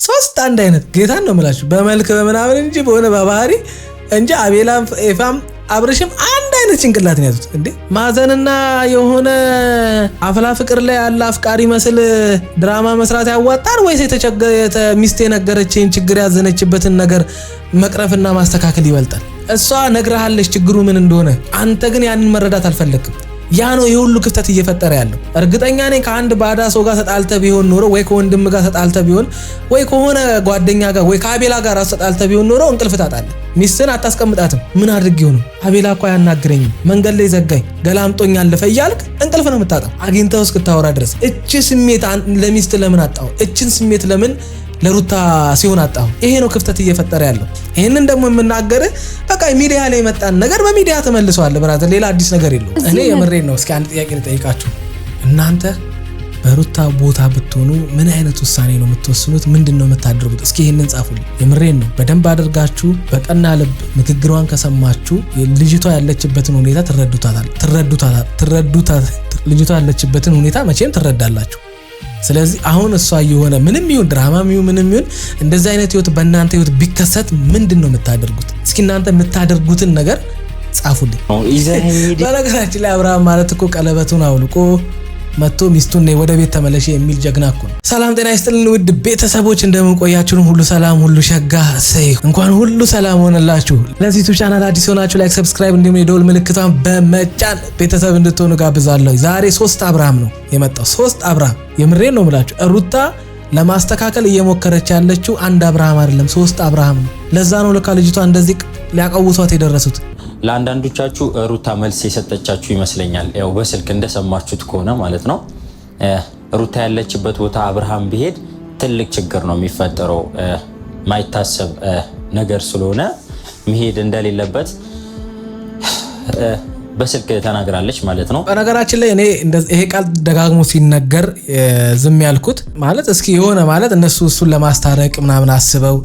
ሶስት አንድ አይነት ጌታን ነው የምላችሁ በመልክ በመናምን እንጂ በሆነ በባህሪ እንጂ አቤላም ኤፋም አብርሽም አንድ አይነት ጭንቅላት ነው ያዙት እንዴ ማዘንና የሆነ አፍላ ፍቅር ላይ ያለ አፍቃሪ መስል ድራማ መስራት ያዋጣል ወይስ የተቸገረ ሚስቴ ነገረችኝ ችግር ያዘነችበትን ነገር መቅረፍና ማስተካከል ይበልጣል እሷ ነግራሃለች ችግሩ ምን እንደሆነ አንተ ግን ያንን መረዳት አልፈለክም ያ ነው የሁሉ ክፍተት እየፈጠረ ያለው እርግጠኛ ነኝ ከአንድ ባዳ ሰው ጋር ተጣልተ ቢሆን ኖሮ ወይ ከወንድም ጋር ተጣልተ ቢሆን ወይ ከሆነ ጓደኛ ጋር ወይ ከአቤላ ጋር ተጣልተ ቢሆን ኖሮ እንቅልፍ ታጣለህ ሚስትን አታስቀምጣትም ምን አድርጌው ነው አቤላ እኮ ያናግረኝ መንገድ ላይ ዘጋኝ ገላምጦኝ አለፈ እያልክ እንቅልፍ ነው የምታጣው አግኝተው እስክታወራ ድረስ እቺ ስሜት ለሚስት ለምን አጣው እቺን ስሜት ለምን ለሩታ ሲሆን አጣው ይሄ ነው ክፍተት እየፈጠረ ያለው ይሄንን ደግሞ የምናገር በቃ ሚዲያ ላይ መጣን ነገር በሚዲያ ተመልሷል ብራዘር ሌላ አዲስ ነገር የለው እኔ የምሬን ነው እስኪ አንድ ጥያቄ ልጠይቃችሁ እናንተ በሩታ ቦታ ብትሆኑ ምን አይነት ውሳኔ ነው የምትወስኑት ምንድነው የምታደርጉት እስኪ ይሄንን ጻፉልኝ የምሬን ነው በደንብ አድርጋችሁ በቀና ልብ ንግግሯን ከሰማችሁ ልጅቷ ያለችበትን ሁኔታ ትረዱታል ልጅቷ ያለችበትን ሁኔታ መቼም ትረዳላችሁ ስለዚህ አሁን እሷ የሆነ ምንም ይሁን ድራማም ይሁን ምንም ይሁን እንደዚህ አይነት ህይወት በእናንተ ህይወት ቢከሰት ምንድነው የምታደርጉት እስኪ እናንተ የምታደርጉትን ነገር ጻፉልኝ በነገራችን ላይ አብርሃም ማለት እኮ ቀለበቱን አውልቆ መጥቶ ሚስቱን ወደ ቤት ተመለሽ የሚል ጀግና እኮ ነው ሰላም ጤና ይስጥልን ውድ ቤተሰቦች እንደምን ቆያችሁ ሁሉ ሰላም ሁሉ ሸጋ ሰይ እንኳን ሁሉ ሰላም ሆነላችሁ ለዚህ ዩቲዩብ ቻናል አዲስ ሆናችሁ ላይክ ሰብስክራይብ እንዲሁም የደወል ምልክቷን በመጫን ቤተሰብ እንድትሆኑ ጋብዛለሁ ዛሬ 3 አብርሃም ነው የመጣው 3 አብርሃም የምሬን ነው የምላችሁ ሩታ ለማስተካከል እየሞከረች ያለችው አንድ አብርሃም አይደለም 3 አብርሃም ነው ለዛ ነው ለካ ልጅቷ እንደዚህ ሊያቀውሷት የደረሱት ለአንዳንዶቻችሁ ሩታ መልስ የሰጠቻችሁ ይመስለኛል ያው በስልክ እንደሰማችሁት ከሆነ ማለት ነው ሩታ ያለችበት ቦታ አብርሃም ቢሄድ ትልቅ ችግር ነው የሚፈጠረው ማይታሰብ ነገር ስለሆነ መሄድ እንደሌለበት በስልክ ተናግራለች ማለት ነው በነገራችን ላይ እኔ ይሄ ቃል ደጋግሞ ሲነገር ዝም ያልኩት ማለት እስኪ የሆነ ማለት እነሱ እሱን ለማስታረቅ ምናምን አስበው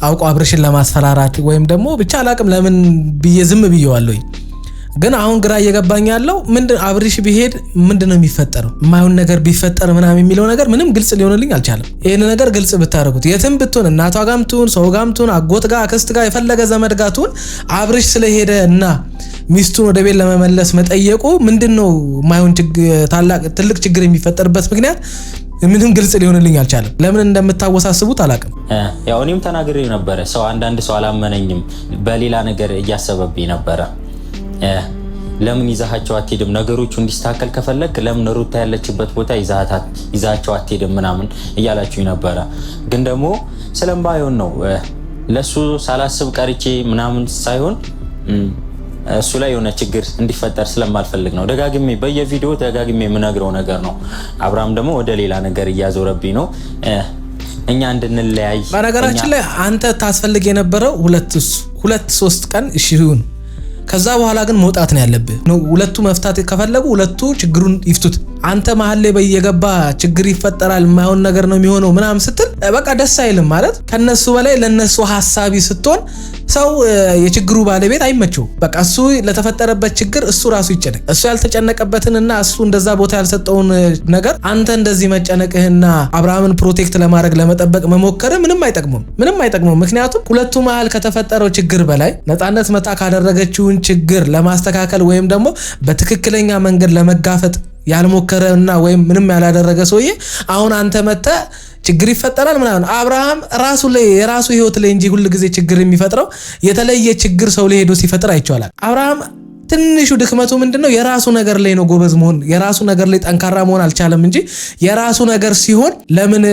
አውቆ አብርሽን ለማስፈራራት ወይም ደግሞ ብቻ አላቅም ለምን ዝም ብየዋለሁ ግን አሁን ግራ እየገባኝ ያለው ምንድን አብርሽ ቢሄድ ምንድነው የሚፈጠረው የማይሆን ነገር ቢፈጠር ምናምን የሚለው ነገር ምንም ግልጽ ሊሆንልኝ አልቻለም ይሄን ነገር ግልጽ ብታረጉት የትም ብትሆን እናቷ ጋርም ትሁን ሰው ጋርም ትሁን አጎት ጋር አክስት ጋር የፈለገ ዘመድ ጋር ትሁን አብርሽ ስለሄደ እና ሚስቱን ወደ ቤት ለመመለስ መጠየቁ ምንድነው የማይሆን ትልቅ ችግር የሚፈጠርበት ምክንያት ምንም ግልጽ ሊሆንልኝ አልቻለም ለምን እንደምታወሳስቡት አላቅም ያው እኔም ተናግሬ ነበር ሰው አንዳንድ ሰው አላመነኝም በሌላ ነገር እያሰበብኝ ነበር ለምን ይዛሃቸው አትሄድም ነገሮቹ እንዲስተካከል ከፈለክ ለምን ሩታ ያለችበት ቦታ ይዛሃቸው አትሄድም ምናምን እያላችሁኝ ነበር ግን ደግሞ ስለማይሆን ነው ለሱ ሳላስብ ቀርቼ ምናምን ሳይሆን እሱ ላይ የሆነ ችግር እንዲፈጠር ስለማልፈልግ ነው ደጋግሜ በየቪዲዮ ደጋግሜ የምነግረው ነገር ነው አብርሃም ደግሞ ወደ ሌላ ነገር እያዞረብኝ ነው እኛ እንድንለያይ በነገራችን ላይ አንተ ታስፈልግ የነበረው 2-3 ቀን እሺ ይሁን ከዛ በኋላ ግን መውጣት ነው ያለብህ ነው ሁለቱ መፍታት ከፈለጉ ሁለቱ ችግሩን ይፍቱት አንተ መሐል ላይ በየገባ ችግር ይፈጠራል የማይሆን ነገር ነው የሚሆነው ምናምን ስትል በቃ ደስ አይልም ማለት ከነሱ በላይ ለነሱ ሐሳቢ ስትሆን ሰው የችግሩ ባለቤት አይመቸው በቃ እሱ ለተፈጠረበት ችግር እሱ ራሱ ይጨነቅ እሱ ያልተጨነቀበትንና እሱ እንደዛ ቦታ ያልሰጠውን ነገር አንተ እንደዚህ መጨነቅህና አብርሃምን ፕሮቴክት ለማድረግ ለመጠበቅ መሞከር ምንም አይጠቅመው ምክንያቱም ሁለቱ መሃል ከተፈጠረው ችግር በላይ ነፃነት መጣ ካደረገችውን ችግር ለማስተካከል ወይም ደግሞ በትክክለኛ መንገድ ለመጋፈጥ ያልሞከረና ወይም ምንም ያላደረገ ሰውዬ አሁን አንተ መጣ ችግር ይፈጠራል ምናምን አብርሃም ራሱ ላይ የራሱ ህይወት ላይ እንጂ ሁሉ ጊዜ ችግር የሚፈጥረው የተለየ ችግር ሰው ላይ ሄዶ ሲፈጥር አይቻላል አብርሃም ትንሹ ድክመቱ ምንድነው የራሱ ነገር ላይ ነው ጎበዝ መሆን የራሱ ነገር ላይ ጠንካራ መሆን አልቻለም እንጂ የራሱ ነገር ሲሆን ለምን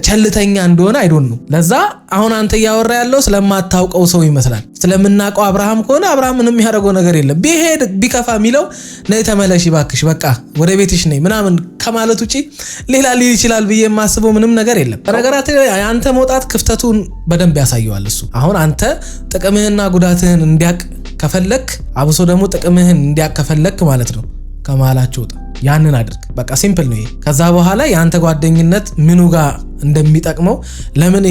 ቸልተኛ እንደሆነ አይዶን ነው ለዛ አሁን አንተ ያወራ ያለው ስለማታውቀው ሰው ይመስላል ስለምናቀው አብርሃም ከሆነ አብርሃም ምንም ያደረገው ነገር የለም ቢሄድ ቢከፋ ሚለው ነይ ተመለሽ ባክሽ በቃ ወደ ቤትሽ ነይ ምናምን ከማለት ውጪ ሌላ ሊል ይችላል ብዬ የማስበው ምንም ነገር የለም በነገራችን ላይ አንተ መውጣት ክፍተቱን በደንብ ያሳየዋል እሱ አሁን አንተ ጥቅምህና ጉዳትህን እንዲያቅ ከፈለክ አብሶ ደግሞ ጥቅምህን እንዲያከፈለክ ማለት ነው ከማላቸው ወጣ ያንን አድርግ። በቃ ሲምፕል ነው ይሄ። ከዛ በኋላ የአንተ ጓደኝነት ምኑ ጋር እንደሚጠቅመው ለምን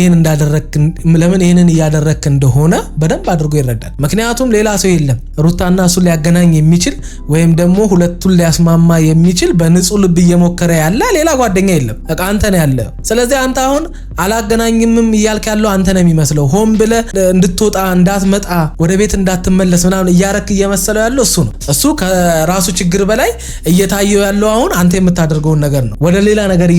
ይሄንን እያደረክ እንደሆነ በደንብ አድርጎ ይረዳል። ምክንያቱም ሌላ ሰው የለም ሩታና እሱን ሊያገናኝ የሚችል ወይም ደግሞ ሁለቱን ሊያስማማ የሚችል በንጹህ ልብ እየሞከረ ያለ ሌላ ጓደኛ የለም። በቃ አንተ ነው ያለ። ስለዚህ አንተ አሁን አላገናኝምም እያልክ ያለው አንተ ነው የሚመስለው። ሆን ብለህ እንድትወጣ እንዳትመጣ ወደ ቤት እንዳትመለስ ምናምን እያረክ እየመሰለው ያለው እሱ ነው። እሱ ከራሱ ችግር በላይ እየታየው ያለው አሁን አንተ የምታደርገውን ነገር ነው። ወደ ሌላ ነገር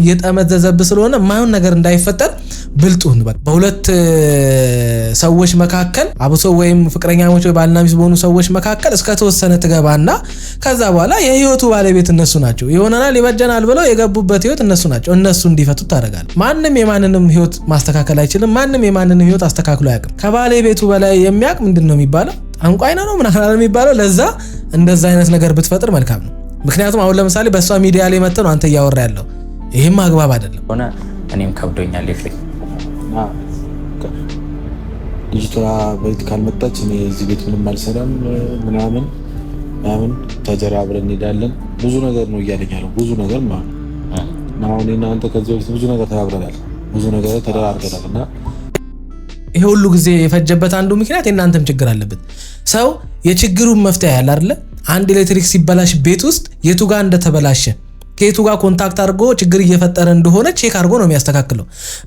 እየጠመዘዘብህ ስለሆነ ማይሆን ነገር እንዳይፈጠር ብልጡን በሁለት ሰዎች መካከል አብሶ ወይም ፍቅረኛሞች ወይ ባልና ሚስት በሆኑ ሰዎች መካከል እስከ ተወሰነ ትገባና ከዛ በኋላ የህይወቱ ባለቤት እነሱ ናቸው። ይሆነናል ይበጀናል ብለው የገቡበት ህይወት እነሱ ናቸው። እነሱ እንዲፈቱት ታደርጋለህ። ማንም የማንንም ህይወት ማስተካከል አይችልም። ማንም የማንንም ህይወት አስተካክሎ አያውቅም። ከባለቤቱ በላይ የሚያውቅ ምንድነው የሚባለው? ጠንቋይ ነው ምናምን የሚባለው። ለዛ እንደዛ አይነት ነገር ብትፈጥር መልካም ነው። ምክንያቱም አሁን ለምሳሌ በሷ ሚዲያ ላይ መጥተህ ነው አንተ እያወራ ያለው። ይሄም አግባብ አይደለም ሆነ። እኔም ከብዶኛል ኤፍሬም። ልጅቷ ቤት ካልመጣች እኔ እዚህ ቤት ምንም አልሰራም ምናምን ተጀራ ብለን እንሄዳለን። ብዙ ነገር ነው እያለኝ ያለው ብዙ ነገር ማለት ነው። አሁን እናንተ ከዚህ በፊት ብዙ ነገር ተባብረናል፣ ብዙ ነገር ተደራርገናል እና ይሄ ሁሉ ጊዜ የፈጀበት አንዱ ምክንያት የእናንተም ችግር አለበት። ሰው የችግሩን መፍትሄ ያለ አይደለ? አንድ ኤሌክትሪክ ሲበላሽ ቤት ውስጥ የቱ ጋር እንደተበላሸ ከየቱ ጋር ኮንታክት አድርጎ ችግር እየፈጠረ እንደሆነ ቼክ አድርጎ ነው የሚያስተካክለው።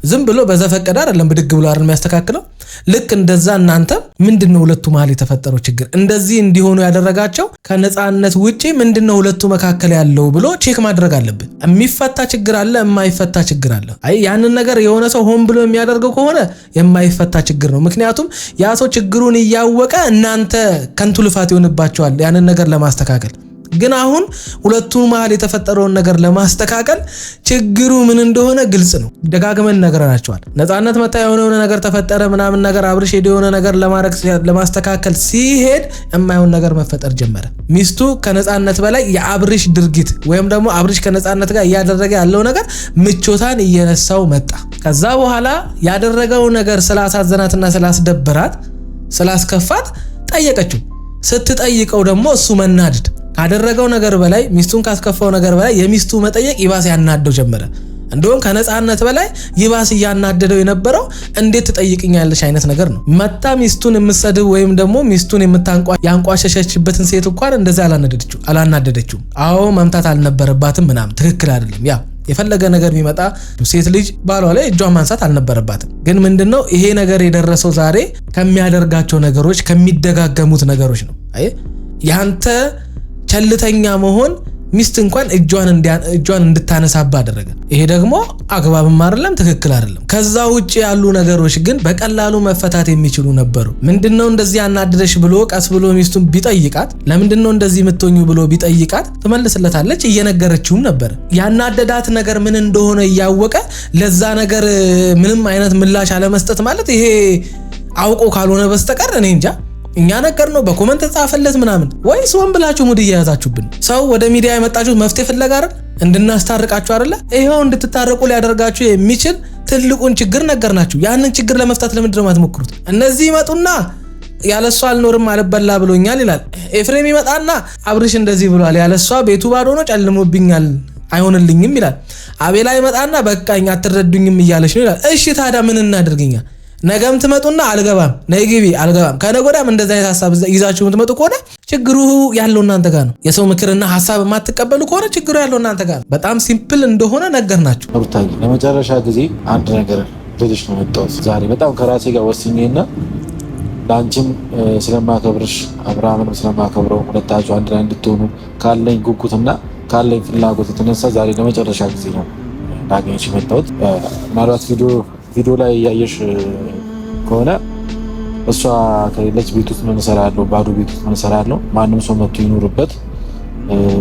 ዝም ብሎ በዘፈቀደ አይደለም ብድግ ብሎ አይደለም የሚያስተካክለው። ልክ እንደዛ እናንተ ምንድነው ሁለቱ መሀል የተፈጠረው ችግር እንደዚህ እንዲሆኑ ያደረጋቸው ከነፃነት ውጪ ምንድነው ሁለቱ መካከል ያለው ብሎ ቼክ ማድረግ አለበት። የሚፈታ ችግር አለ፣ የማይፈታ ችግር አለ። አይ ያንን ነገር የሆነ ሰው ሆን ብሎ የሚያደርገው ከሆነ የማይፈታ ችግር ነው። ምክንያቱም ያ ሰው ችግሩን እያወቀ እናንተ ከንቱ ልፋት ይሆንባቸዋል ያንን ነገር ለማስተካከል። ግን አሁን ሁለቱ መሀል የተፈጠረውን ነገር ለማስተካከል ችግሩ ምን እንደሆነ ግልጽ ነው። ደጋግመን ነገርናቸዋል። ነፃነት መታ የሆነ ነገር ተፈጠረ ምናምን ነገር አብርሽ ሄዶ የሆነ ነገር ለማስተካከል ሲሄድ የማይሆን ነገር መፈጠር ጀመረ። ሚስቱ ከነፃነት በላይ የአብርሽ ድርጊት ወይም ደግሞ አብርሽ ከነፃነት ጋር እያደረገ ያለው ነገር ምቾታን እየነሳው መጣ። ከዛ በኋላ ያደረገው ነገር ስላሳዘናትና ስላስደበራት ስላስከፋት ጠየቀችው። ስትጠይቀው ደግሞ እሱ መናደድ ካደረገው ነገር በላይ ሚስቱን ካስከፋው ነገር በላይ የሚስቱ መጠየቅ ይባስ ያናደው ጀመረ። እንደውም ከነፃነት በላይ ይባስ ያናደደው የነበረው እንዴት ትጠይቅኛለሽ አይነት ነገር ነው። መታ ሚስቱን የምትሰድብ ወይም ደግሞ ሚስቱን ያንቋሸሸችበትን ሴት እንኳን እንደዛ አላናደደችው። አዎ መምታት አልነበረባትም ምናምን ትክክል አይደለም። ያ የፈለገ ነገር ቢመጣ ሴት ልጅ ባሏ ላይ እጇን ማንሳት አልነበረባትም። ግን ምንድነው ይሄ ነገር የደረሰው ዛሬ ከሚያደርጋቸው ነገሮች ከሚደጋገሙት ነገሮች ነው። አይ ያንተ ቸልተኛ መሆን ሚስት እንኳን እጇን እንድታነሳባ አደረገ። ይሄ ደግሞ አግባብም አይደለም፣ ትክክል አይደለም። ከዛ ውጪ ያሉ ነገሮች ግን በቀላሉ መፈታት የሚችሉ ነበሩ። ምንድነው እንደዚህ ያናደደሽ ብሎ ቀስ ብሎ ሚስቱን ቢጠይቃት፣ ለምንድነው እንደዚህ የምትሆኚው ብሎ ቢጠይቃት ትመልስለታለች። እየነገረችውም ነበር። ያናደዳት ነገር ምን እንደሆነ እያወቀ ለዛ ነገር ምንም አይነት ምላሽ አለመስጠት ማለት ይሄ አውቆ ካልሆነ በስተቀር እኔ እንጃ። እኛ ነገር ነው በኮመንት ተጻፈለት ምናምን ወይስ ወን ብላችሁ ሙድ እያያዛችሁብን? ሰው ወደ ሚዲያ የመጣችሁት መፍትሄ ፍለጋ አይደል? እንድናስታርቃችሁ አይደለ? ይሄው እንድትታረቁ ሊያደርጋችሁ የሚችል ትልቁን ችግር ነገርናችሁ። ያንን ችግር ለመፍታት ለምንድን ነው የማትሞክሩት? እነዚህ ይመጡና ያለሷ አልኖርም አልበላ ብሎኛል ይላል። ኤፍሬም ይመጣና አብርሽ እንደዚህ ብሏል፣ ያለሷ ቤቱ ባዶ ነው ጨልሞብኛል አይሆንልኝም ይላል። አቤላ ይመጣና በቃኝ አትረዱኝም እያለች ነው ይላል። እሺ ታዲያ ምን እናድርግኛ? ነገም ትመጡና አልገባም ነይ ግቢ አልገባም። ከነጎዳም እንደዛ አይነት ሐሳብ ይዛችሁ የምትመጡ ከሆነ ችግሩ ያለው እናንተ ጋር ነው። የሰው ምክርና ሐሳብ የማትቀበሉ ከሆነ ችግሩ ያለው እናንተ ጋር ነው። በጣም ሲምፕል እንደሆነ ነገርናችሁ። ሩታዬ ለመጨረሻ ጊዜ አንድ ነገር ልልሽ ነው የመጣሁት ዛሬ። በጣም ከራሴ ጋር ወስኜና ለአንቺም ስለማከብርሽ አብርሃምንም ስለማከብረው ሁለታችሁ አንድ ላይ እንድትሆኑ ካለኝ ጉጉትና ካለኝ ፍላጎት የተነሳ ዛሬ ለመጨረሻ ጊዜ ነው ላገኝሽ የመጣሁት። ምናልባት ቪዲዮ ላይ እያየሽ ከሆነ እሷ ከሌለች ቤት ውስጥ ምን እሰራለሁ፣ ባዶ ቤት ውስጥ ምን እሰራለሁ፣ ማንም ሰው መጥቶ ይኖርበት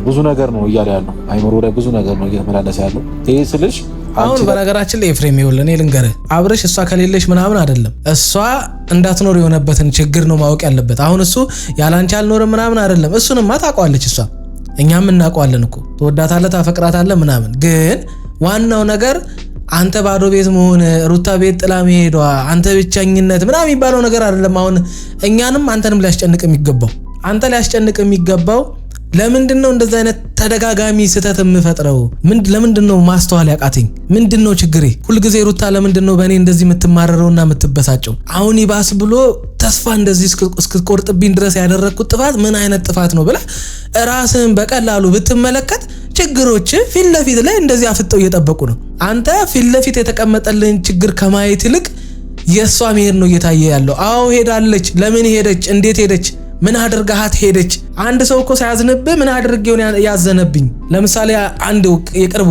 ብዙ ነገር ነው እያለ ያለው አይምሮ ላይ ብዙ ነገር ነው እየተመላለሰ ያለው። ይሄ ስልሽ አሁን በነገራችን ላይ ኤፍሬም ይኸውልህ እኔ ልንገርህ፣ አብርሽ እሷ ከሌለች ምናምን አይደለም፣ እሷ እንዳትኖር የሆነበትን ችግር ነው ማወቅ ያለበት። አሁን እሱ ያላንቺ አልኖርም ምናምን አይደለም፣ እሱንማ ታውቀዋለች እሷ፣ እኛም እናውቀዋለን እኮ ትወዳታለህ፣ ታፈቅራታለህ ምናምን። ግን ዋናው ነገር አንተ ባዶ ቤት መሆን፣ ሩታ ቤት ጥላ መሄዷ፣ አንተ ብቸኝነት ምናምን የሚባለው ነገር አይደለም። አሁን እኛንም አንተንም ሊያስጨንቅ የሚገባው አንተ ሊያስጨንቅ የሚገባው ለምንድነው እንደዚህ አይነት ተደጋጋሚ ስህተት የምፈጥረው? ለምንድነው ማስተዋል ያቃተኝ? ምንድነው ችግሬ? ሁልጊዜ ሩታ ለምንድነው በእኔ እንደዚህ የምትማረረውና የምትበሳጨው? አሁን ይባስ ብሎ ተስፋ እንደዚህ እስክትቆርጥብኝ ድረስ ያደረግኩት ጥፋት ምን አይነት ጥፋት ነው ብለህ ራስህን በቀላሉ ብትመለከት ችግሮች ፊት ለፊት ላይ እንደዚህ አፍጠው እየጠበቁ ነው። አንተ ፊት ለፊት የተቀመጠልን ችግር ከማየት ይልቅ የሷ መሄድ ነው እየታየ ያለው። አዎ ሄዳለች። ለምን ሄደች? እንዴት ሄደች? ምን አድርጋት ሄደች? አንድ ሰው እኮ ሳያዝንብህ ምን አድርጌው ያዘነብኝ? ለምሳሌ አንድ የቅርብ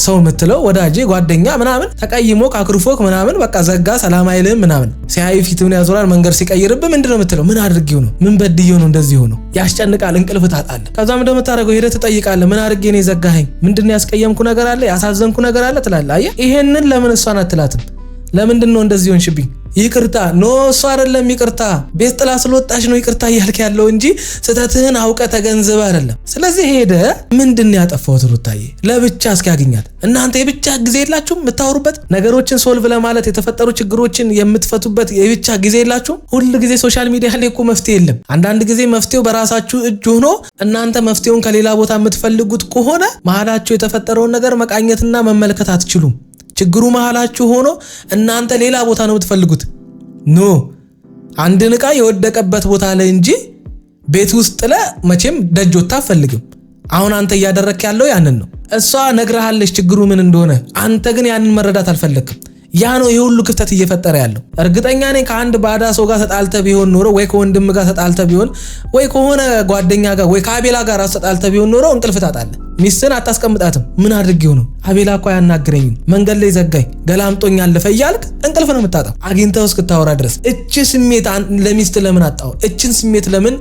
ሰው የምትለው ወዳጄ ጓደኛ ምናምን ተቀይሞ ካክሩፎክ ምናምን በቃ ዘጋ ሰላም አይልም ምናምን ሲያይ ፊቱን ያዞራል መንገር ሲቀይርብህ ምንድነው የምትለው? ምን አድርጌው ነው? ምን በድዬው ነው እንደዚህ ሆኖ? ያስጨንቃል። እንቅልፍ ታጣለህ። ከዛም ደግሞ ታረገው ሄደህ ትጠይቃለህ። ምን አድርጌ ነው የዘጋኸኝ? ምንድነው ያስቀየምኩ ነገር አለ? ያሳዘንኩ ነገር አለ ትላለህ። አየህ ይሄንን ለምን እሷን አትላትም? ለምንድነው እንደዚህ ሆንሽብኝ? ይቅርታ ኖ እሷ አይደለም ይቅርታ ቤት ጥላ ስለወጣሽ ነው ይቅርታ እያልክ ያለው እንጂ ስህተትህን አውቀ ተገንዝበህ አይደለም። ስለዚህ ሄደ ምንድነው ያጠፋሁት ሩታዬ ለብቻ እስኪያገኛት እናንተ የብቻ ጊዜ የላችሁም የምታወሩበት ነገሮችን ሶልቭ ለማለት የተፈጠሩ ችግሮችን የምትፈቱበት የብቻ ጊዜ የላችሁም? ሁሉ ጊዜ ሶሻል ሚዲያ ላይ እኮ መፍትሄ የለም። አንዳንድ ጊዜ መፍትሄው በራሳችሁ እጅ ሆኖ እናንተ መፍትሄውን ከሌላ ቦታ የምትፈልጉት ከሆነ መሀላችሁ የተፈጠረውን ነገር መቃኘትና መመልከት አትችሉም። ችግሩ መሃላችሁ ሆኖ እናንተ ሌላ ቦታ ነው የምትፈልጉት። ኖ አንድን ዕቃ የወደቀበት ቦታ ላይ እንጂ ቤት ውስጥ መቼም ደጅ ወጣ አትፈልግም። አሁን አንተ እያደረክ ያለው ያንን ነው። እሷ ነግረሃለች ችግሩ ምን እንደሆነ፣ አንተ ግን ያንን መረዳት አልፈለክም። ያ ነው የሁሉ ክፍተት እየፈጠረ ያለው። እርግጠኛ ነኝ ከአንድ ባዳ ሰው ጋር ተጣልተ ቢሆን ኖሮ ወይ ከወንድም ጋር ተጣልተ ቢሆን ወይ ከሆነ ጓደኛ ጋር ወይ ከአቤላ ጋር ተጣልተ ቢሆን ኖሮ እንቅልፍ ታጣለህ። ሚስትን አታስቀምጣትም። ምን አድርጌው ነው አቤላ እኮ ያናግረኝ መንገድ ላይ ዘጋኝ ገላምጦኝ አለፈ እያልክ እንቅልፍ ነው የምታጣው አግኝተው እስክታወራ ድረስ። እቺ ስሜት ለሚስት ለምን አጣው? እቺን ስሜት ለምን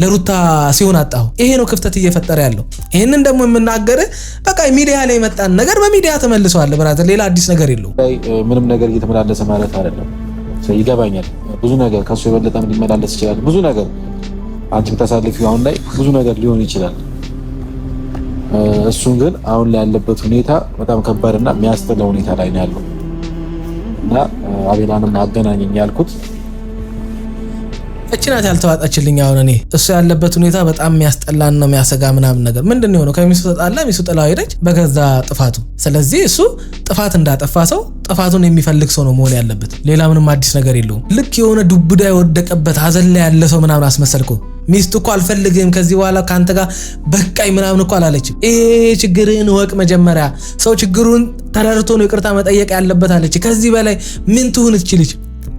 ለሩታ ሲሆን አጣው? ይሄ ነው ክፍተት እየፈጠረ ያለው። ይሄንን ደግሞ የምናገር በቃ ሚዲያ ላይ መጣን ነገር በሚዲያ ተመልሷል። ብራዘር ሌላ አዲስ ነገር የለው። ምንም ነገር እየተመላለሰ ማለት አይደለም። ይገባኛል። ብዙ ነገር ከሱ የበለጠም ሊመላለስ ይችላል። ብዙ ነገር አንቺ ተሳልፊው አሁን ላይ ብዙ ነገር ሊሆን ይችላል። እሱን ግን አሁን ላይ ያለበት ሁኔታ በጣም ከባድና የሚያስጠላ ሁኔታ ላይ ነው ያለው እና አቤላንም አገናኘኝ ያልኩት እችናት ያልተዋጣችልኝ። አሁን እኔ እሱ ያለበት ሁኔታ በጣም የሚያስጠላን ነው የሚያሰጋ ምናምን ነገር ምንድነው የሆነው? ከሚስቱ ተጣላ፣ ሚስቱ ጥላው ሄደች በገዛ ጥፋቱ። ስለዚህ እሱ ጥፋት እንዳጠፋ ሰው ጥፋቱን የሚፈልግ ሰው ነው መሆን ያለበት። ሌላ ምንም አዲስ ነገር የለውም። ልክ የሆነ ዱብዳ የወደቀበት ሀዘን ላይ ያለ ሰው ምናምን አስመሰልከው። ሚስቱ እኮ አልፈልግም ከዚህ በኋላ ካንተ ጋር በቃኝ ምናምን እኮ አላለችም። ችግርን ወቅ መጀመሪያ ሰው ችግሩን ተረድቶ ነው ይቅርታ መጠየቅ ያለበት አለች። ከዚህ በላይ ምን ትሁን ትችልች?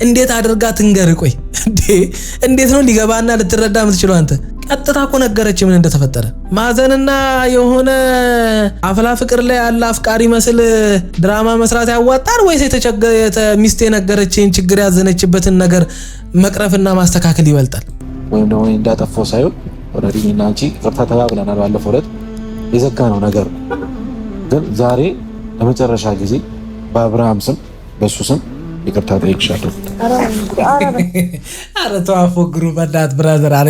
እንዴት አድርጋ ትንገር? ቆይ እንዴት ነው ሊገባና ልትረዳ የምትችለው? አንተ ቀጥታ እኮ ነገረች ምን እንደተፈጠረ። ማዘንና የሆነ አፍላ ፍቅር ላይ ያለ አፍቃሪ መስል ድራማ መስራት ያዋጣል ወይስ ሚስቴ ነገረችኝ ችግር ያዘነችበትን ነገር መቅረፍና ማስተካከል ይበልጣል? ወይም ደግሞ እንዳጠፋው ሳይሆን ኦልሬዲ እና አንቺ ይቅርታ ተባብለናል። ባለፈው ዕለት የዘጋነው ነገር ግን ዛሬ ለመጨረሻ ጊዜ በአብርሃም ስም በሱ ስም ይቅርታ ጠይቅሻለሁ። አረ ተዋፎግሩ በዳት ብራዘር። አረ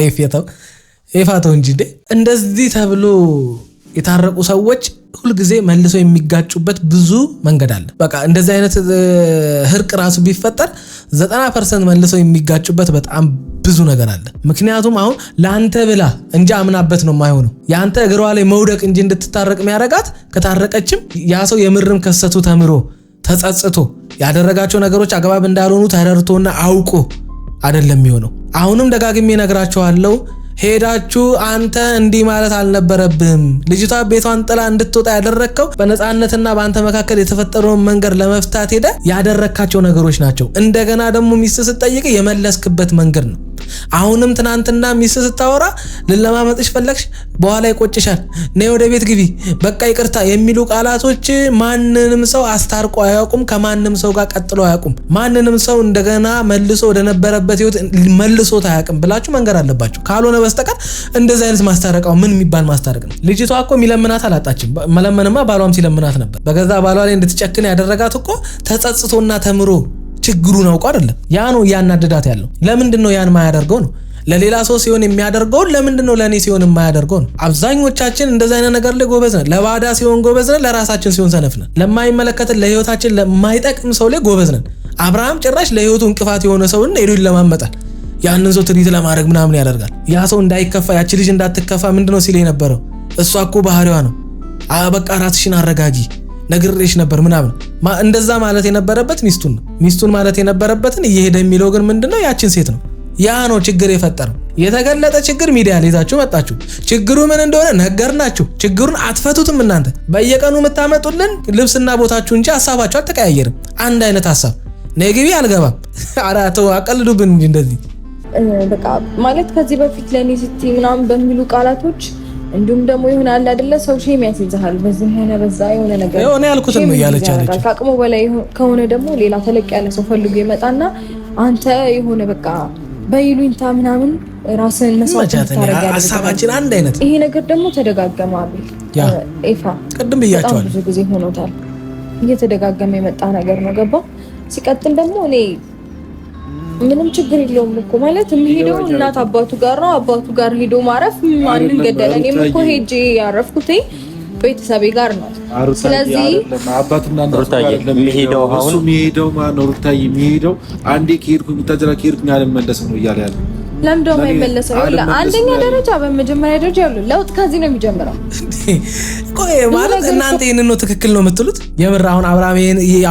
ይፋተው እንጂ እንደዚህ ተብሎ የታረቁ ሰዎች ሁልጊዜ መልሰው የሚጋጩበት ብዙ መንገድ አለ። በቃ እንደዚህ አይነት ህርቅ ራሱ ቢፈጠር 90% መልሰው የሚጋጩበት በጣም ብዙ ነገር አለ። ምክንያቱም አሁን ለአንተ ብላ እንጂ አምናበት ነው የማይሆነው። ያንተ እግሯ ላይ መውደቅ እንጂ እንድትታረቅ የሚያረጋት ከታረቀችም ያ ሰው የምርም ከሰቱ ተምሮ ተጸጽቶ ያደረጋቸው ነገሮች አግባብ እንዳልሆኑ ተረድቶና አውቆ አይደለም የሚሆነው። አሁንም ደጋግሜ ነግራቸዋለሁ። ሄዳችሁ አንተ እንዲህ ማለት አልነበረብህም። ልጅቷ ቤቷን ጥላ እንድትወጣ ያደረከው በነፃነትና በአንተ መካከል የተፈጠረውን መንገድ ለመፍታት ሄደ ያደረካቸው ነገሮች ናቸው። እንደገና ደግሞ ሚስት ስትጠይቅ የመለስክበት መንገድ ነው። አሁንም ትናንትና ሚስት ስታወራ ልለማመጥሽ ፈለግሽ፣ በኋላ ይቆጭሻል፣ ነይ ወደ ቤት ግቢ፣ በቃ ይቅርታ የሚሉ ቃላቶች ማንንም ሰው አስታርቆ አያውቁም። ከማንም ሰው ጋር ቀጥሎ አያውቁም። ማንንም ሰው እንደገና መልሶ ወደ ነበረበት ህይወት መልሶት አያውቅም ብላችሁ መንገር አለባችሁ። ካልሆነ በስተቀር እንደዚህ አይነት ማስታረቃው ምን የሚባል ማስታረቅ ነው? ልጅቷ እኮ ሚለምናት አላጣችም። መለመንማ ባሏም ሲለምናት ነበር። በገዛ ባሏ ላይ እንድትጨክን ያደረጋት እኮ ተጸጽቶና ተምሮ ችግሩን አውቆ አይደለም። ያ ነው ያናደዳት ያለው። ለምንድነው ያን ማያደርገው ነው? ለሌላ ሰው ሲሆን የሚያደርገው ለምንድነው ለኔ ሲሆን የማያደርገው ነው? አብዛኞቻችን እንደዛ አይነት ነገር ላይ ጎበዝ ነን። ለባዳ ሲሆን ጎበዝ ነን፣ ለራሳችን ሲሆን ሰነፍ ነን። ለማይመለከተን ለህይወታችን ለማይጠቅም ሰው ላይ ጎበዝ ነን። አብርሃም ጭራሽ ለህይወቱ እንቅፋት የሆነ ሰውን ሄዶ ይለማመጣል። ያንን ሰው ትሪት ለማድረግ ምናምን ያደርጋል። ያ ሰው እንዳይከፋ ያቺ ልጅ እንዳትከፋ ምንድነው ሲል የነበረው እሷ እኮ ባህሪዋ ነው በቃ ራስሽን አረጋጊ ነግሬሽ ነበር ምናምን እንደዛ ማለት የነበረበት ሚስቱን ማለት የነበረበትን እየሄደ የሚለው ግን ምንድነው ያቺን ሴት ነው። ያ ነው ችግር የፈጠረው። የተገለጠ ችግር ሚዲያ ላይ ይዛችሁ መጣችሁ። ችግሩ ምን እንደሆነ ነገርናችሁ። ችግሩን አትፈቱትም እናንተ። በየቀኑ የምታመጡልን ልብስና ቦታችሁ እንጂ ሐሳባችሁ አልተቀያየርም። አንድ አይነት ሐሳብ ነግቢ አልገባም። አራቶ አቀልዱብን እንጂ እንደዚህ በቃ ማለት ከዚህ በፊት ለኔ ስትይ ምናምን በሚሉ ቃላቶች እንዲሁም ደግሞ ይሁን አለ አይደለ ሰው ሼም ያስይዝሃል። በዚህ ሆነ በዛ የሆነ ነገር የሆነ ያልኩትን ነው ያለች አለች። ከአቅሙ በላይ ከሆነ ደግሞ ሌላ ተለቅ ያለ ሰው ፈልጎ ይመጣና አንተ የሆነ በቃ በይሉኝታ ምናምን ራስን መስዋዕት ታደርጋለህ። ሐሳባችን አንድ አይነት። ይሄ ነገር ደግሞ ተደጋገመ አቤል ኤፋ ቅድም ብያቸዋለሁ። ብዙ ጊዜ ሆኖታል እየተደጋገመ የመጣ ነገር ነው። ገባ ሲቀጥል ደግሞ እኔ ምንም ችግር የለውም እኮ ማለት የሚሄደው እናት አባቱ ጋር ነው። አባቱ ጋር ሄዶ ማረፍ ማንን ገደለ? እኔም እኮ ሄጄ ያረፍኩት ቤተሰቤ ጋር ነው። ስለዚህ አባትና እናት ጋር የሚሄደው አሁን የሚሄደው ማነው? ሩታዬ የሚሄደው አንዴ ከሄድኩኝ ተጀራ ከሄድኩኝ አልመለስም ነው እያለ ያለው። ለምን ደሞ አይመለሰው? አንደኛ ደረጃ በመጀመሪያ ደረጃ ያለው ለውጥ ከዚህ ነው የሚጀምረው። ቆይ ማለት እናንተ ይሄንን ነው ትክክል ነው የምትሉት? የምር አሁን አብርሃም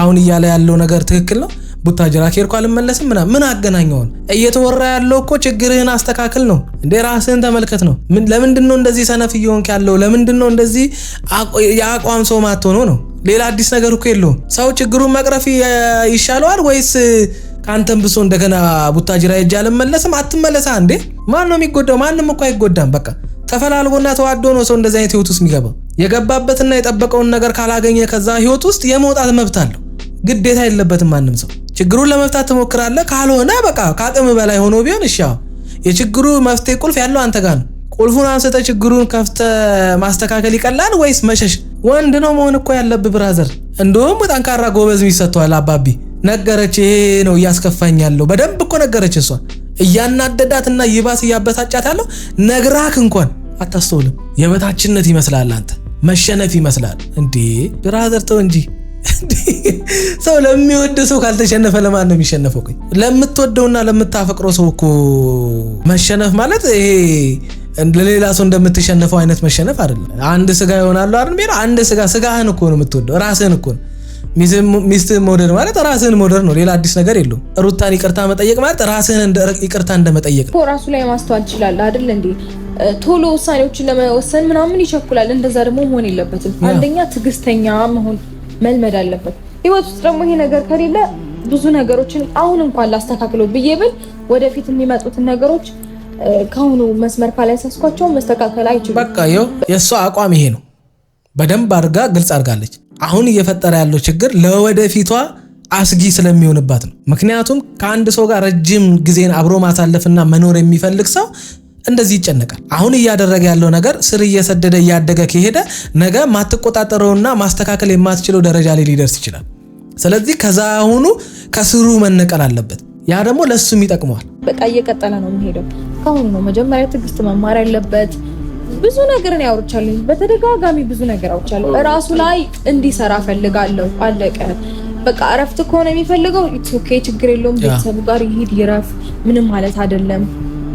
አሁን እያለ ያለው ነገር ትክክል ነው? ቡታጅራ ከሄድኩ አልመለስም ምን አገናኘው? እየተወራ ያለው እኮ ችግርህን አስተካክል ነው እንዴ? ራስህን ተመልከት ነው። ለምንድን ነው እንደዚህ ሰነፍ እየሆንክ ያለው? ለምንድን ነው እንደዚህ የአቋም ሰው ማትሆነው ነው? ሌላ አዲስ ነገር እኮ የለውም። ሰው ችግሩን መቅረፍ ይሻለዋል ወይስ ካንተም ብሶ እንደገና ቡታጅራ ሄጄ አልመለስም? አትመለሳ እንዴ? ማን ነው የሚጎዳው? ማንም እኮ አይጎዳም። በቃ ተፈላልጎና ተዋዶ ነው ሰው እንደዚህ አይነት ህይወት ውስጥ የሚገባው። የገባበትና የጠበቀውን ነገር ካላገኘ ከዛ ህይወት ውስጥ የመውጣት መብት አለው። ግዴታ የለበትም ማንም ሰው። ችግሩን ለመፍታት ትሞክራለህ። ካልሆነ በቃ ከአቅም በላይ ሆኖ ቢሆን እሺ፣ የችግሩ መፍትሄ ቁልፍ ያለው አንተ ጋር ነው። ቁልፉን አንስተህ ችግሩን ከፍተህ ማስተካከል ይቀላል ወይስ መሸሽ? ወንድ ነው መሆን እኮ ያለብህ ብራዘር። እንደውም ጠንካራ ጎበዝ ይሰጥቷል። አባቢ ነገረች፣ ይሄ ነው እያስከፋኝ ያለው። በደንብ እኮ ነገረች። እሷ እያናደዳትና ይባስ እያበሳጫት ያለው ነግራክ እንኳን አታስተውልም። የበታችነት ይመስላል፣ አንተ መሸነፍ ይመስላል። እንዴ ብራዘር ተው እንጂ። ሰው ለሚወድ ሰው ካልተሸነፈ ለማን ነው የሚሸነፈው? ቆይ ለምትወደውና ለምታፈቅረው ሰው እኮ መሸነፍ ማለት ይሄ ለሌላ ሰው እንደምትሸነፈው አይነት መሸነፍ አይደለም። አንድ ስጋ ይሆናሉ አይደል? ቢራ አንድ ስጋህን እኮ ነው የምትወደው፣ ራስህን እኮ ነው። ሚስትህን መውደድ ማለት ራስህን መውደድ ነው። ሌላ አዲስ ነገር የለውም። ሩታን ይቅርታ መጠየቅ ማለት ራስህን ይቅርታ እንደመጠየቅ ነው። ራሱ ላይ ማስተዋል ይችላል አይደል እንዴ? ቶሎ ውሳኔዎችን ለመወሰን ምናምን ይቸኩላል። እንደዛ ደግሞ መሆን የለበትም። አንደኛ ትዕግስተኛ መሆን መልመድ አለበት። ህይወት ውስጥ ደግሞ ይሄ ነገር ከሌለ ብዙ ነገሮችን አሁን እንኳን ላስተካክለው ብዬ ብል ወደፊት የሚመጡትን ነገሮች ከአሁኑ መስመር ካላያሳስኳቸው መስተካከል አይችሉም። በቃ የእሷ አቋም ይሄ ነው። በደንብ አድርጋ ግልጽ አድርጋለች። አሁን እየፈጠረ ያለው ችግር ለወደፊቷ አስጊ ስለሚሆንባት ነው። ምክንያቱም ከአንድ ሰው ጋር ረጅም ጊዜን አብሮ ማሳለፍና መኖር የሚፈልግ ሰው እንደዚህ ይጨነቃል። አሁን እያደረገ ያለው ነገር ስር እየሰደደ እያደገ ከሄደ ነገ ማትቆጣጠረውና ማስተካከል የማትችለው ደረጃ ላይ ሊደርስ ይችላል። ስለዚህ ከዛ አሁኑ ከስሩ መነቀል አለበት። ያ ደግሞ ለሱም ይጠቅመዋል። በቃ እየቀጠለ ነው የሚሄደው። ካሁኑ ነው መጀመሪያ ትዕግስት መማር ያለበት። ብዙ ነገር ነው ያወርቻለሁ፣ በተደጋጋሚ ብዙ ነገር አውርቻለሁ። ራሱ ላይ እንዲሰራ ፈልጋለሁ። አለቀ በቃ። እረፍት ከሆነ የሚፈልገው ኢትስ ኦኬ፣ ችግር የለውም። ቤተሰቡ ጋር ይሄድ ይረፍ፣ ምንም ማለት አይደለም።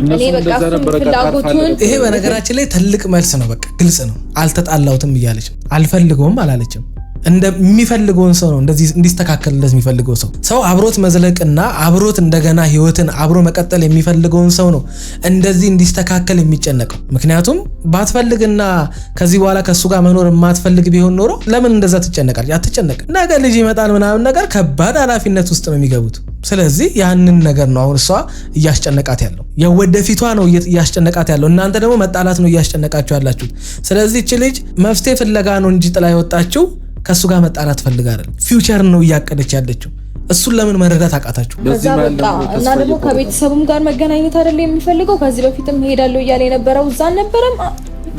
እኔ በቃ ፍላጎቱን ይሄ በነገራችን ላይ ትልቅ መልስ ነው። በቃ ግልጽ ነው። አልተጣላሁትም እያለች አልፈልገውም አላለችም። እንደሚፈልገውን ሰው ነው እንደዚህ እንዲስተካከልለት የሚፈልገው ሰው አብሮት መዝለቅና አብሮት እንደገና ህይወትን አብሮ መቀጠል የሚፈልገውን ሰው ነው እንደዚህ እንዲስተካከል የሚጨነቀው። ምክንያቱም ባትፈልግና ከዚህ በኋላ ከሱ ጋር መኖር የማትፈልግ ቢሆን ኖሮ ለምን እንደዛ ትጨነቃለች? አትጨነቅ። ነገ ልጅ ይመጣል ምናምን ነገር ከባድ ኃላፊነት ውስጥ ነው የሚገቡት። ስለዚህ ያንን ነገር ነው አሁን እሷ እያስጨነቃት ያለው። የወደፊቷ ነው እያስጨነቃት ያለው። እናንተ ደግሞ መጣላት ነው እያስጨነቃችሁ ያላችሁት። ስለዚህ እቺ ልጅ መፍትሄ ፍለጋ ነው እንጂ ጥላ የወጣችው ከሱ ጋር መጣላት ፈልጋ አይደል። ፊውቸር ነው እያቀደች ያለችው። እሱን ለምን መረዳት አቃታችሁ? በዛ በቃ እና ደግሞ ከቤተሰቡም ጋር መገናኘት አይደል የሚፈልገው። ከዚህ በፊትም ሄዳለሁ እያለ የነበረው እዛ አልነበረም።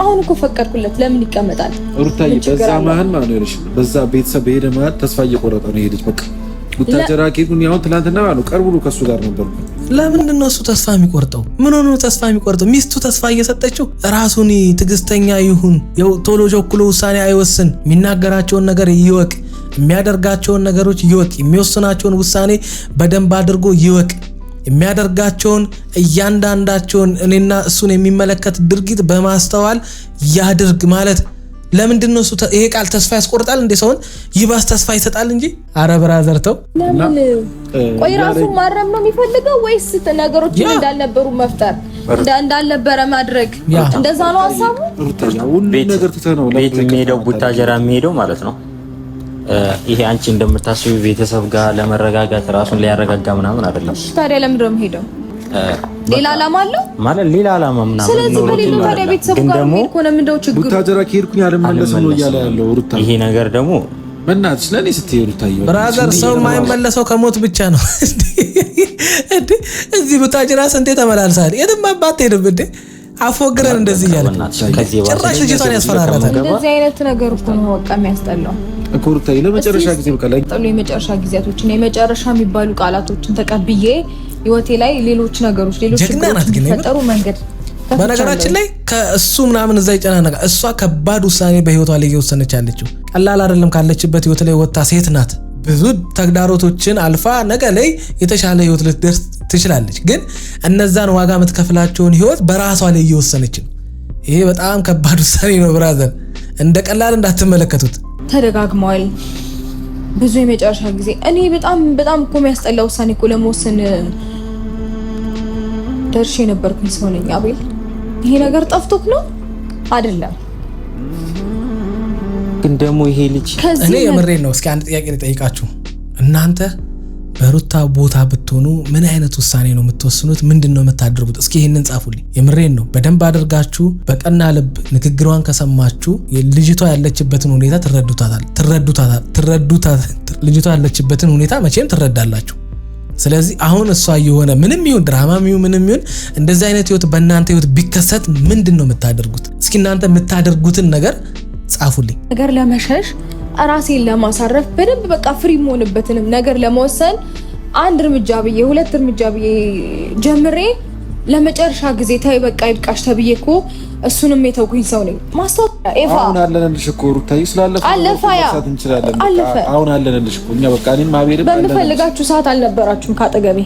አሁን እኮ ፈቀድኩለት። ለምን ይቀመጣል? ሩታዬ በዛ መሀል ማለት ነው በዛ ቤተሰብ በሄደ መሀል ተስፋ እየቆረጠ ነው የሄደች። በቃ ቡታጀራ ከሄድኩኝ አሁን ትናንትና ማለት ነው ቀርቡ ከሱ ጋር ነበር። ለምንድን ነው እሱ ተስፋ የሚቆርጠው? ምን ሆኖ ተስፋ የሚቆርጠው? ሚስቱ ተስፋ እየሰጠችው ራሱን ትዕግስተኛ ይሁን፣ ቶሎ ቸኩሎ ውሳኔ አይወስን፣ የሚናገራቸውን ነገር ይወቅ፣ የሚያደርጋቸውን ነገሮች ይወቅ፣ የሚወስናቸውን ውሳኔ በደንብ አድርጎ ይወቅ። የሚያደርጋቸውን እያንዳንዳቸውን እኔና እሱን የሚመለከት ድርጊት በማስተዋል ያድርግ ማለት ለምንድን ነው? ይሄ ቃል ተስፋ ያስቆርጣል እንዴ? ሰውን ይባስ ተስፋ ይሰጣል እንጂ። አረ ብራዘር ተው። ለምን ቆይ ራሱ ማረም ነው የሚፈልገው ወይስ ነገሮችን እንዳልነበሩ መፍጠር እንዳልነበረ ማድረግ? እንደዛ ነው ሐሳቡ። ቤት የሚሄደው ቡታጀራ የሚሄደው ማለት ነው። ይሄ አንቺ እንደምታስቡ ቤተሰብ ጋር ለመረጋጋት ራሱን ሊያረጋጋ ምናምን አይደለም። ታዲያ ለምን ነው የሚሄደው? ሌላ ዓላማ አለው ማለት ሌላ ዓላማ ምናምን። ስለዚህ በሌላ ታዲያ ቤተሰብ ጋር ሄድ ኮነ ምንድነው ችግሩ? ቡታጀራ ከሄድኩኝ አልመለስም ነው እያለ ያለው ሩታ። ይሄ ነገር ደግሞ በእናትሽ ለኔ ስትሄዱ ታየው ብራዘር፣ ሰው የማይመለሰው ከሞት ብቻ ነው እንዴ? እዚህ ቡታጀራ ስንቴ ተመላልሳል። የትም አባት ሄድም እንዴ? አፎግረን እንደዚህ እያለ ጭራሽ ልጅቷን ያስፈራራታል። እንደዚህ አይነት ነገር እኮ ነው በቃ የሚያስጠላው እኮ ሩታ። ለመጨረሻ ጊዜ በቃ ላይ የመጨረሻ ጊዜያቶችን የመጨረሻ የሚባሉ ቃላቶችን ተቀብዬ ህይወቴ ላይ ሌሎች ነገሮች የሚፈጠሩ መንገድ። በነገራችን ላይ ከእሱ ምናምን እዛ ይጨናነቃል። እሷ ከባድ ውሳኔ በህይወቷ ላይ እየወሰነች ያለችው ቀላል አይደለም። ካለችበት ህይወት ላይ ወጣ ሴት ናት። ብዙ ተግዳሮቶችን አልፋ ነገ ላይ የተሻለ ህይወት ልትደርስ ትችላለች። ግን እነዛን ዋጋ የምትከፍላቸውን ህይወት በራሷ ላይ እየወሰነች ነው። ይሄ በጣም ከባድ ውሳኔ ነው ብራዘር፣ እንደ ቀላል እንዳትመለከቱት። ተደጋግሟል ብዙ የመጨረሻ ጊዜ። እኔ በጣም እኮ የሚያስጠላ ውሳኔ እኮ ለመወሰን ደርሼ የነበርኩኝ ሰው ነኝ። አቤል፣ ይሄ ነገር ጠፍቶክ ነው አይደለም? ግን ደግሞ ይሄ ልጅ እኔ የምሬን ነው። እስኪ አንድ ጥያቄ ልጠይቃችሁ። እናንተ በሩታ ቦታ ብትሆኑ ምን አይነት ውሳኔ ነው የምትወስኑት? ምንድን ነው የምታደርጉት? እስኪ ይሄንን ጻፉልኝ። የምሬን ነው። በደንብ አድርጋችሁ በቀና ልብ ንግግሯን ከሰማችሁ ልጅቷ ያለችበትን ሁኔታ ትረዱታል። ልጅቷ ያለችበትን ሁኔታ መቼም ትረዳላችሁ። ስለዚህ አሁን እሷ የሆነ ምንም ይሁን ድራማም ይሁን ምንም ይሁን እንደዚህ አይነት ህይወት በእናንተ ህይወት ቢከሰት ምንድን ነው የምታደርጉት? እስኪ እናንተ የምታደርጉትን ነገር ጻፉልኝ። ነገር ለመሸሽ ራሴን ለማሳረፍ በደንብ በቃ ፍሪ መሆንበትንም ነገር ለመወሰን አንድ እርምጃ ብዬ ሁለት እርምጃ ብዬ ጀምሬ ለመጨረሻ ጊዜ ታይ በቃ ይብቃሽ ተብዬ እኮ እሱንም የተውኩኝ ሰው ነኝ። ማስተዋወቂያ ኤፋ አሁን አለንልሽ እኮ ሩታዬ፣ ስላለፈ ማሳት እንችላለን። አሁን አለንልሽ እኮ እኛ በቃ እኔም ማቤል በምፈልጋችሁ ሰዓት አልነበራችሁም ካጠገቤ።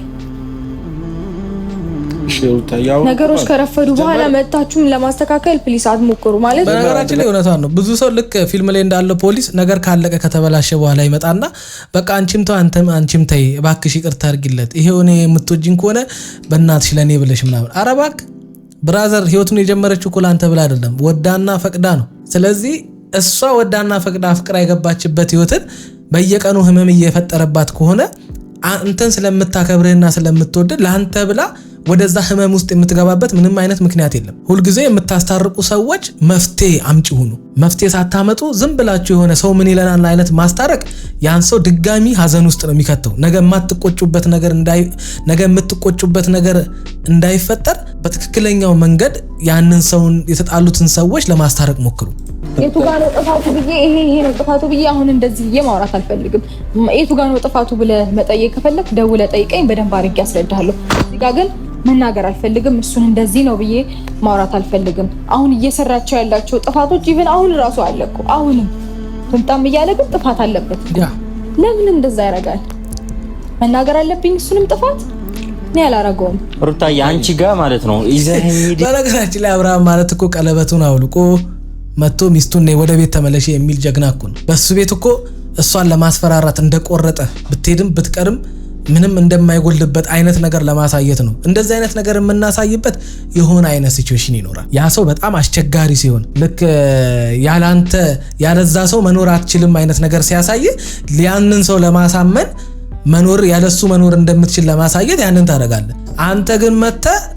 ነገሮች ከረፈዱ በኋላ መጣችሁን ለማስተካከል ፕሊስ አትሞክሩ ማለት ነው። በነገራችን ላይ እውነቷን ነው። ብዙ ሰው ልክ ፊልም ላይ እንዳለው ፖሊስ ነገር ካለቀ ከተበላሸ በኋላ ይመጣና በቃ አንቺም ተው አንቺም ተይ እባክሽ ይቅርታ አድርጊለት፣ ይሄው እኔ የምትወጂኝ ከሆነ በእናትሽ ለኔ ብለሽ ምናምን። ኧረ እባክህ ብራዘር፣ ህይወቱን የጀመረችው እኮ ላንተ ብላ አይደለም፣ ወዳና ፈቅዳ ነው። ስለዚህ እሷ ወዳና ፈቅዳ ፍቅራ የገባችበት ህይወትን በየቀኑ ህመም እየፈጠረባት ከሆነ አንተን ስለምታከብርህና ስለምትወድ ላንተ ብላ ወደዛ ህመም ውስጥ የምትገባበት ምንም አይነት ምክንያት የለም። ሁልጊዜ የምታስታርቁ ሰዎች መፍትሄ አምጪ ሁኑ። መፍትሄ ሳታመጡ ዝም ብላችሁ የሆነ ሰው ምን ይለናል አይነት ማስታረቅ ያን ሰው ድጋሚ ሀዘን ውስጥ ነው የሚከተው። ነገ የምትቆጩበት ነገር እንዳይፈጠር በትክክለኛው መንገድ ያንን ሰውን የተጣሉትን ሰዎች ለማስታረቅ ሞክሩ። የቱ ጋር ነው ጥፋቱ ብዬ ይሄ ነው ጥፋቱ ብዬ አሁን እንደዚህ ማውራት አልፈልግም። የቱ ጋር ነው ጥፋቱ ብለህ መጠየቅ ከፈለክ ደውለህ ጠይቀኝ፣ በደንብ አድርጌ አስረዳሃለሁ። እዚህ ጋር ግን መናገር አልፈልግም። እሱን እንደዚህ ነው ብዬ ማውራት አልፈልግም። አሁን እየሰራቸው ያላቸው ጥፋቶች ይብን አሁን ራሱ አለኩ አሁንም ትምጣም እያለ ግን ጥፋት አለበት። ለምን እንደዛ ያደርጋል? መናገር አለብኝ እሱንም ጥፋት እኔ አላረገውም። ሩታዬ አንቺ ጋር ማለት ነው ይዘኸኝ ሂድ። በነገራችን ላይ አብርሃም ማለት እኮ ቀለበቱን አውልቆ መጥቶ ሚስቱን ወደ ቤት ተመለሽ የሚል ጀግና እኮ ነው። በሱ ቤት እኮ እሷን ለማስፈራራት እንደቆረጠ ብትሄድም ብትቀርም ምንም እንደማይጎልበት አይነት ነገር ለማሳየት ነው። እንደዚህ አይነት ነገር የምናሳይበት የሆነ አይነት ሲቹዌሽን ይኖራል። ያ ሰው በጣም አስቸጋሪ ሲሆን ልክ ያላንተ ያለዛ ሰው መኖር አትችልም አይነት ነገር ሲያሳይ ያንን ሰው ለማሳመን መኖር ያለሱ መኖር እንደምትችል ለማሳየት ያንን ታደርጋለህ። አንተ ግን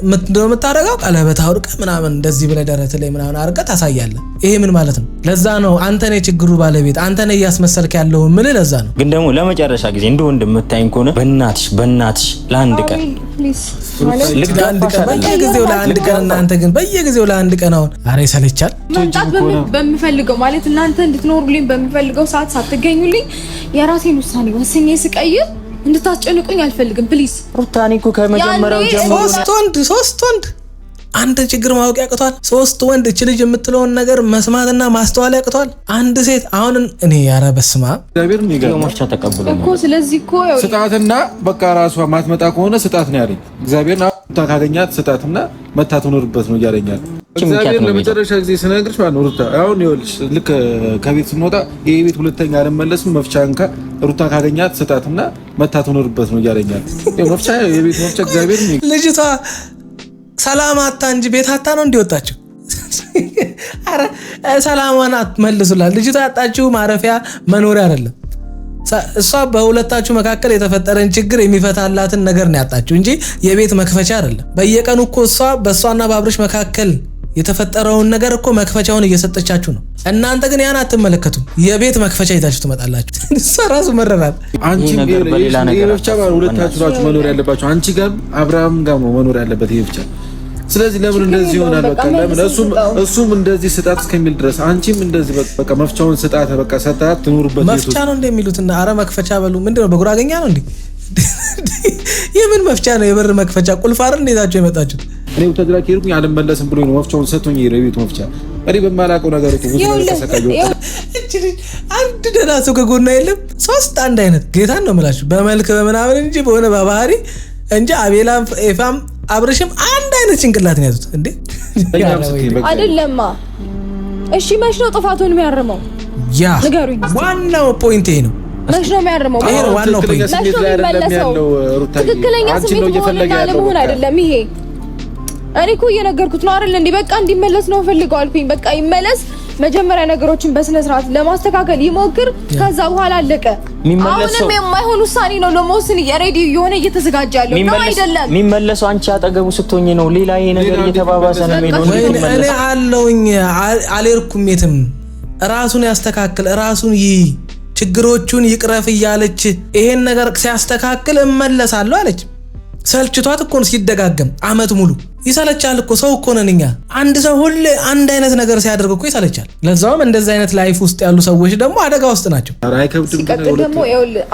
ምንድነው የምታደርገው? ቀለበት አውርቀ ምናምን እንደዚህ ብለህ ደረት ላይ ምናምን አድርገህ ታሳያለህ። ይሄ ምን ማለት ነው? ለዛ ነው አንተ ነህ የችግሩ ባለቤት፣ አንተ ነህ እያስመሰልክ ያለው ምን ለዛ ነው። ግን ደግሞ ለመጨረሻ ጊዜ እንደ ወንድም የምታይኝ ከሆነ በእናትሽ ለአንድ ቀን በየጊዜው ለአንድ ቀን እናንተ ግን በየጊዜው ለአንድ ቀን አሁን አሬ ሰለቻል። መምጣት በምፈልገው ማለት እናንተ እንድትኖሩልኝ በምፈልገው ሰዓት ሳትገኙልኝ የራሴን ውሳኔ ወስኜ ስቀይር እንድታስጨንቁኝ አልፈልግም። ፕሊዝ ሩታኔ እኮ ከመጀመሪያው ጀምሮ ሶስት ወንድ አንድ ችግር ማወቅ ያቅቷል። 3 ወንድ እች ልጅ የምትለውን ነገር መስማትና ማስተዋል ያቅቷል። አንድ ሴት አሁን እኔ ያረ በስማ እግዚአብሔር ሞርቻ ተቀብሎ እኮ ስለዚህ እኮ ስጣትና በቃ ራሷ ማትመጣ ከሆነ ስጣት ነው ያለኝ። እግዚአብሔር ካገኛት ስጣትና መታ ትኖርበት ነው እያለኛል። እግዚአብሔር ለመጨረሻ ጊዜ ስነግርሽ ማለት ነው ሩታ፣ አሁን ይኸውልሽ ልክ ከቤት ስንወጣ ይሄ ቤት ሁለተኛ አልመለስም፣ መፍቻ እንካ ሩታ ካገኛት ስጣትና መታ ትኖርበት ነው እያለኛል። መፍቻ የቤት መፍቻ እግዚአብሔር ልጅቷ ሰላም አታ እንጂ ቤት አታ ነው እንዲወጣችው። አረ ሰላማን አትመልሱላት። ልጅቷ ያጣችው ማረፊያ መኖሪያ አይደለም። እሷ በሁለታችሁ መካከል የተፈጠረን ችግር የሚፈታላትን ነገር ነው ያጣችው እንጂ የቤት መክፈቻ አይደለም። በየቀኑ እኮ እሷ በእሷና በአብርሽ መካከል የተፈጠረውን ነገር እኮ መክፈቻውን እየሰጠቻችሁ ነው። እናንተ ግን ያን አትመለከቱም። የቤት መክፈቻ ይዛችሁ ትመጣላችሁ። እሷ ራሱ መረራት። አንቺ በሌላ ነገር ብቻ ሁለታችሁ ናችሁ መኖር ያለባችሁ። አንቺ ጋር አብርሃም ጋር መኖር ያለበት ይሄ ብቻ። ስለዚህ ለምን እንደዚህ ይሆናል? በቃ ለምን እሱም እንደዚህ ስጣት እስከሚል ድረስ አንቺም እንደዚህ በቃ መፍቻውን ስጣት፣ በቃ ሰጣት ትኖርበት። መፍቻ ነው እንደሚሉትና አረ መክፈቻ በሉ። ምንድነው በጉራገኛ ነው እንዴ? የምን መፍቻ ነው? የበር መክፈቻ ቁልፍ አይደል እንደዛችሁ የመጣችሁት? እኔ ወታደራ ከሄድኩኝ አልመለስም ብሎ ነው መፍቻውን ሰጥቶኝ የቤት መፍቻ። እኔ በማላውቀው ነገር እኮ ብዙ ነገር ተሰቃየሁ። አንድ ደህና ሰው ከጎና የለም። 3 አንድ አይነት ጌታን ነው የምላችሁ በመልክ በምናምን እንጂ በሆነ በባህሪ እንጂ አቤላም ኤፋም አብርሽም አንድ አይነት ጭንቅላት ነው ያዙት እንዴ? አይደለማ። እሺ መች ነው ጥፋቱን የሚያርመው? ያ ንገሩኝ። ዋናው ፖይንት ይሄ ነው። መች ነው የሚያርመው? ይሄ ነው ዋናው ፖይንት። ትክክለኛ ስሜት መሆን አይደለም ይሄ። እኔ እኮ እየነገርኩት ነው አይደል? እንዴ በቃ እንዲመለስ ነው ፈልገው አልኩኝ። በቃ ይመለስ። መጀመሪያ ነገሮችን በስነ ስርዓት ለማስተካከል ይሞክር። ከዛ በኋላ አለቀ። አሁንም የማይሆን ውሳኔ ነው ለመወሰን ሬዲ የሆነ እየተዘጋጀ ያለው ነው አይደለም? የሚመለሰው አንቺ አጠገቡ ስትሆኚ ነው። ሌላ ይሄ ነገር እየተባባሰ ነው የሚሆነው። እኔ አለውኝ አልሄድኩም የትም። ራሱን ያስተካክል፣ ራሱን ችግሮቹን ይቅረፍ እያለች ይሄን ነገር ሲያስተካክል እመለሳለሁ አለች። ሰልችቷት እኮ ነው ሲደጋገም አመት ሙሉ ይሰለቻል እኮ። ሰው እኮ ነን እኛ። አንድ ሰው ሁሌ አንድ አይነት ነገር ሲያደርግ እኮ ይሰለቻል። ለዛውም እንደዚህ አይነት ላይፍ ውስጥ ያሉ ሰዎች ደግሞ አደጋ ውስጥ ናቸው። ሲቀጥል ደግሞ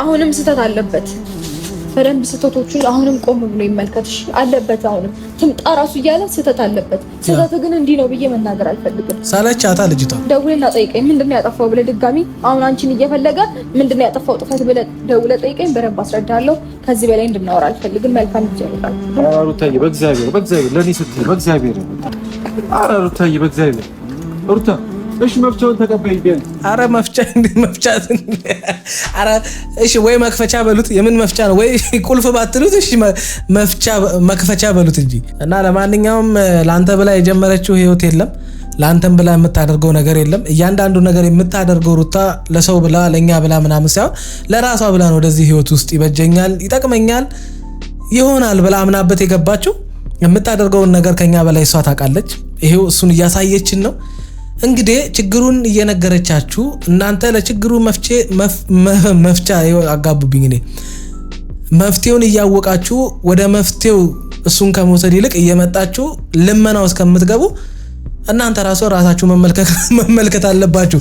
አሁንም ስህተት አለበት። በደንብ ስህተቶቹን አሁንም ቆም ብሎ ይመልከትሽ አለበት። አሁንም ትምጣ ራሱ እያለ ስህተት አለበት። ስህተት ግን እንዲህ ነው ብዬ መናገር አልፈልግም። ሰለቻታ ልጅቷ። ደውለና ጠይቀኝ ምንድነው ያጠፋው ብለህ ድጋሚ አሁን አንቺን እየፈለገ ምንድነው ያጠፋው ጥፋት ብለህ ደውለህ ጠይቀኝ። በደንብ አስረዳለሁ። ከዚህ በላይ እንድናወራ አልፈልግም። መልካም ይጀምራል። ሩታዬ በእግዚአብሔር ለኔ ስትል በእግዚአብሔር ኧረ ሩታዬ በእግዚአብሔር ሩታ እሺ መፍቻውን ተቀበይ ቢያንስ። አረ መፍቻ አረ እሺ ወይ መክፈቻ በሉት። የምን መፍቻ ነው? ወይ ቁልፍ ባትሉት እሺ መክፈቻ በሉት እንጂ። እና ለማንኛውም ላንተ ብላ የጀመረችው ህይወት የለም። ላንተም ብላ የምታደርገው ነገር የለም። እያንዳንዱ ነገር የምታደርገው ሩታ ለሰው ብላ ለኛ ብላ ምናምን ሳይሆን ለራሷ ብላ ነው። ወደዚህ ህይወት ውስጥ ይበጀኛል፣ ይጠቅመኛል፣ ይሆናል ብላ አምናበት የገባችው። የምታደርገውን ነገር ከኛ በላይ እሷ ታውቃለች። ይሄው እሱን እያሳየችን ነው። እንግዲህ ችግሩን እየነገረቻችሁ እናንተ ለችግሩ መፍቻ አጋቡብኝ። እኔ መፍትሄውን እያወቃችሁ ወደ መፍትሄው እሱን ከመውሰድ ይልቅ እየመጣችሁ ልመናው እስከምትገቡ እናንተ ራሳችሁ መመልከት አለባችሁ።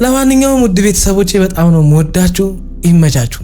ለማንኛውም ውድ ቤተሰቦቼ በጣም ነው የምወዳችሁ። ይመቻችሁ።